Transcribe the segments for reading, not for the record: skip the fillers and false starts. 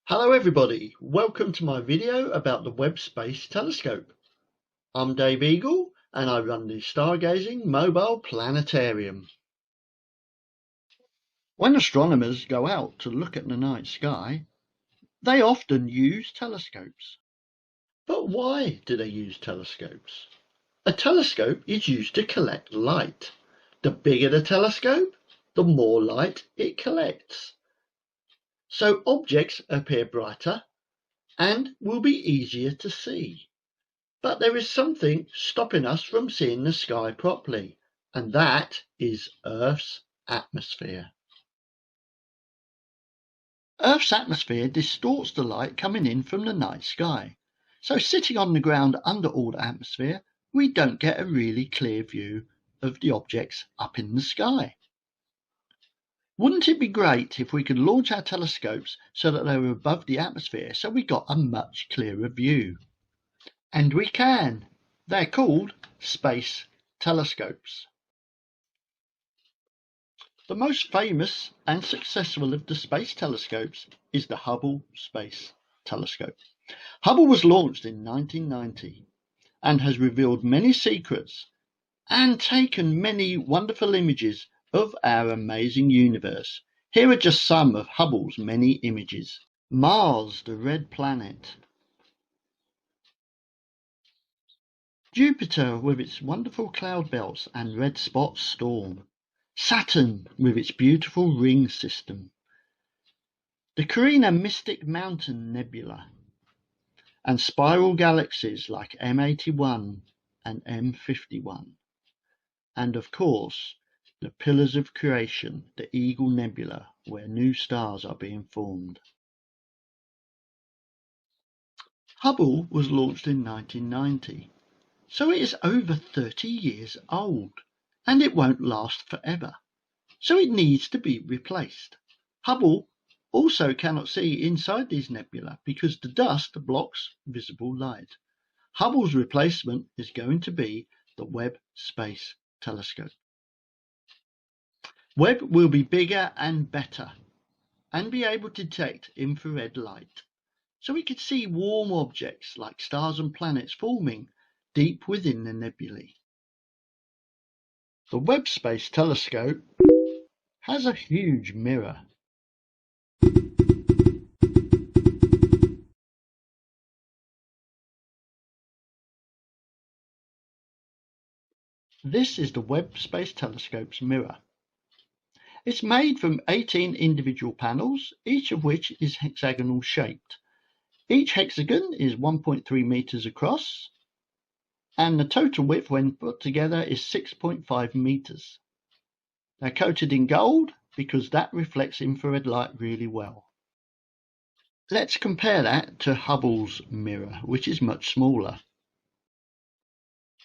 Hello everybody, welcome to my video about the Webb Space Telescope. I'm Dave Eagle and I run the Stargazing Mobile Planetarium. When astronomers go out to look at the night sky, they often use telescopes. But why do they use telescopes? A telescope is used to collect light. The bigger the telescope, the more light it collects. So objects appear brighter and will be easier to see. But there is something stopping us from seeing the sky properly, and that is Earth's atmosphere. Earth's atmosphere distorts the light coming in from the night sky. So sitting on the ground under all the atmosphere, we don't get a really clear view of the objects up in the sky. Wouldn't it be great if we could launch our telescopes so that they were above the atmosphere so we got a much clearer view? And we can. They're called space telescopes. The most famous and successful of the space telescopes is the Hubble Space Telescope. Hubble was launched in 1990 and has revealed many secrets and taken many wonderful images of our amazing universe. Here are just some of Hubble's many images. Mars, the red planet. Jupiter with its wonderful cloud belts and red spot storm. Saturn with its beautiful ring system. The Carina Mystic Mountain Nebula. And spiral galaxies like M81 and M51. And of course, the Pillars of Creation, the Eagle Nebula, where new stars are being formed. Hubble was launched in 1990. So it is over 30 years old, and it won't last forever. So it needs to be replaced. Hubble also cannot see inside these nebulae because the dust blocks visible light. Hubble's replacement is going to be the Webb Space Telescope. Webb will be bigger and better and be able to detect infrared light. So we could see warm objects like stars and planets forming deep within the nebulae. The Webb Space Telescope has a huge mirror. This is the Webb Space Telescope's mirror. It's made from 18 individual panels, each of which is hexagonal shaped. Each hexagon is 1.3 meters across, and the total width when put together is 6.5 meters. They're coated in gold because that reflects infrared light really well. Let's compare that to Hubble's mirror, which is much smaller.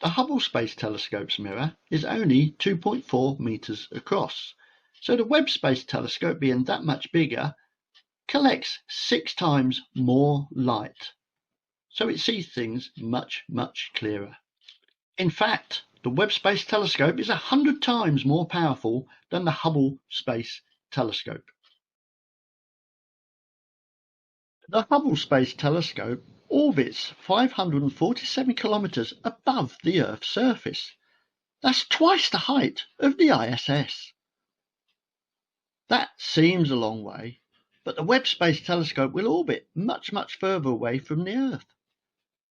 The Hubble Space Telescope's mirror is only 2.4 meters across, so the Webb Space Telescope, being that much bigger, collects 6 times more light, so it sees things much, much clearer. In fact, the Webb Space Telescope is 100 times more powerful than the Hubble Space Telescope. The Hubble Space Telescope orbits 547 kilometers above the Earth's surface. That's twice the height of the ISS. That seems a long way, but the Webb Space Telescope will orbit much, much further away from the Earth,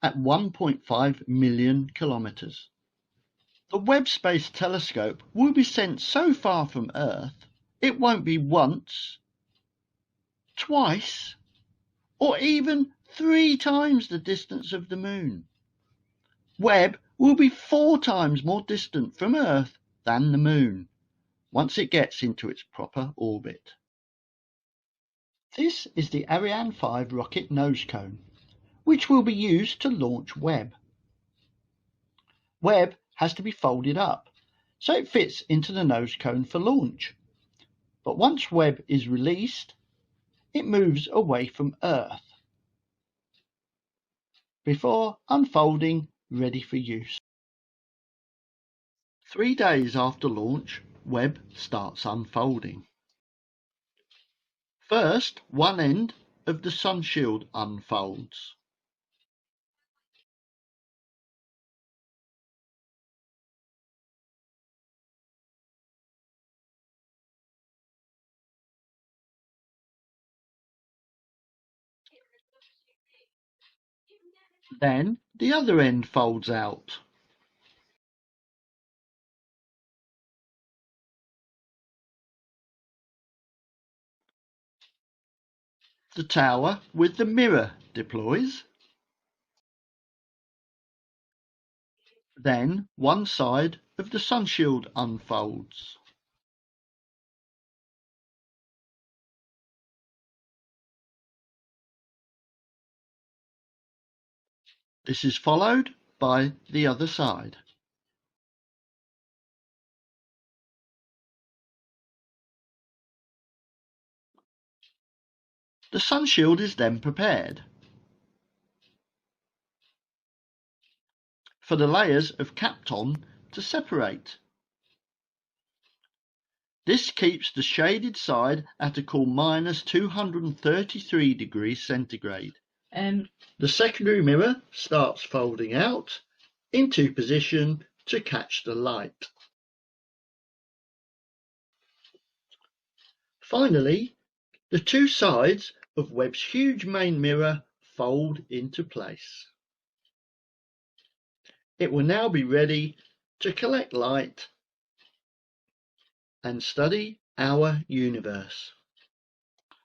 at 1.5 million kilometers. The Webb Space Telescope will be sent so far from Earth, it won't be once, twice, or even 3 times the distance of the Moon. Webb will be 4 times more distant from Earth than the Moon, once it gets into its proper orbit. This is the Ariane 5 rocket nose cone, which will be used to launch Webb. Webb has to be folded up, so it fits into the nose cone for launch. But once Webb is released, it moves away from Earth before unfolding, ready for use. 3 days after launch, Webb starts unfolding. First, one end of the sun shield unfolds. Then the other end folds out. The tower with the mirror deploys. Then one side of the sun shield unfolds. This is followed by the other side. The sun shield is then prepared for the layers of Kapton to separate. This keeps the shaded side at a cool minus 233 degrees centigrade. The secondary mirror starts folding out into position to catch the light. Finally, the two sides of Webb's huge main mirror fold into place. It will now be ready to collect light and study our universe.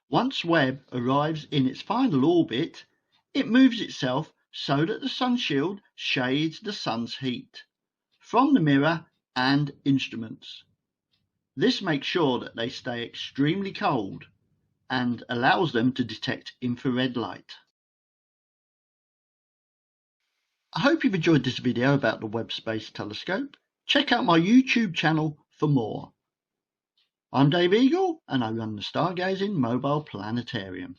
Once Webb arrives in its final orbit, it moves itself so that the sun shield shades the sun's heat from the mirror and instruments. This makes sure that they stay extremely cold and allows them to detect infrared light. I hope you've enjoyed this video about the Webb Space Telescope. Check out my YouTube channel for more. I'm Dave Eagle and I run the Stargazing Mobile Planetarium.